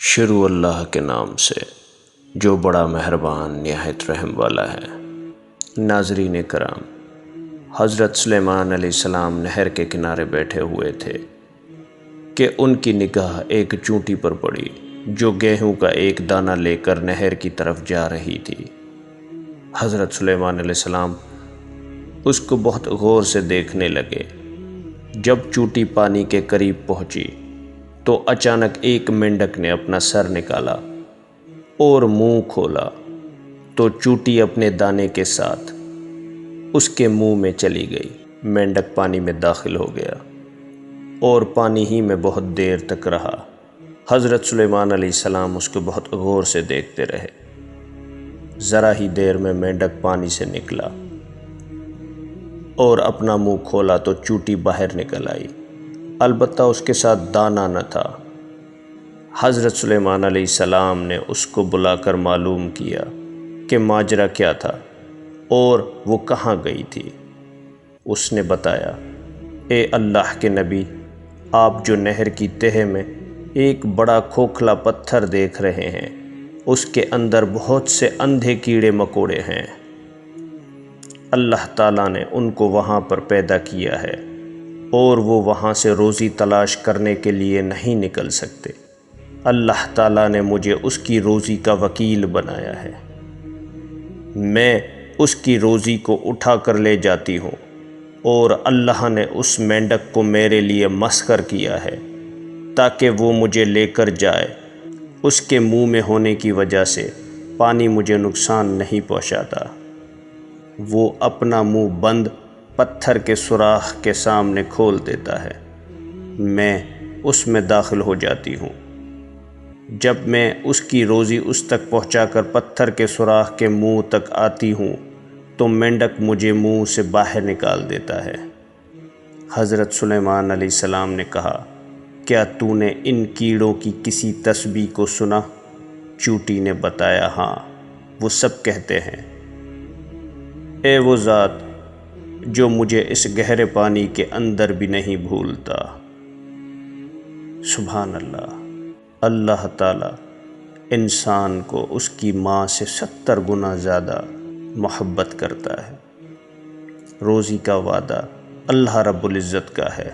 شروع اللہ کے نام سے جو بڑا مہربان نہایت رحم والا ہے۔ ناظرین کرام، حضرت سلیمان علیہ السلام نہر کے کنارے بیٹھے ہوئے تھے کہ ان کی نگاہ ایک چونٹی پر پڑی جو گیہوں کا ایک دانہ لے کر نہر کی طرف جا رہی تھی۔ حضرت سلیمان علیہ السلام اس کو بہت غور سے دیکھنے لگے۔ جب چونٹی پانی کے قریب پہنچی تو اچانک ایک مینڈک نے اپنا سر نکالا اور منہ کھولا تو چونٹی اپنے دانے کے ساتھ اس کے منہ میں چلی گئی۔ مینڈک پانی میں داخل ہو گیا اور پانی ہی میں بہت دیر تک رہا۔ حضرت سلیمان علیہ السلام اس کو بہت غور سے دیکھتے رہے۔ ذرا ہی دیر میں مینڈک پانی سے نکلا اور اپنا منہ کھولا تو چونٹی باہر نکل آئی، البتہ اس کے ساتھ دانہ نہ تھا۔ حضرت سلیمان علیہ السلام نے اس کو بلا کر معلوم کیا کہ ماجرا کیا تھا اور وہ کہاں گئی تھی۔ اس نے بتایا، اے اللہ کے نبی، آپ جو نہر کی تہہ میں ایک بڑا کھوکھلا پتھر دیکھ رہے ہیں، اس کے اندر بہت سے اندھے کیڑے مکوڑے ہیں۔ اللہ تعالیٰ نے ان کو وہاں پر پیدا کیا ہے اور وہ وہاں سے روزی تلاش کرنے کے لیے نہیں نکل سکتے۔ اللہ تعالیٰ نے مجھے اس کی روزی کا وکیل بنایا ہے۔ میں اس کی روزی کو اٹھا کر لے جاتی ہوں اور اللہ نے اس مینڈک کو میرے لیے مسخر کیا ہے تاکہ وہ مجھے لے کر جائے۔ اس کے منہ میں ہونے کی وجہ سے پانی مجھے نقصان نہیں پہنچاتا۔ وہ اپنا منہ بند پتھر کے سوراخ کے سامنے کھول دیتا ہے، میں اس میں داخل ہو جاتی ہوں۔ جب میں اس کی روزی اس تک پہنچا کر پتھر کے سوراخ کے منہ تک آتی ہوں تو مینڈک مجھے منہ سے باہر نکال دیتا ہے۔ حضرت سلیمان علیہ السلام نے کہا، کیا تو نے ان کیڑوں کی کسی تسبیح کو سنا؟ چونٹی نے بتایا، ہاں، وہ سب کہتے ہیں، اے وہ ذات جو مجھے اس گہرے پانی کے اندر بھی نہیں بھولتا۔ سبحان اللہ! اللہ تعالیٰ انسان کو اس کی ماں سے 70 گنا زیادہ محبت کرتا ہے۔ روزی کا وعدہ اللہ رب العزت کا ہے۔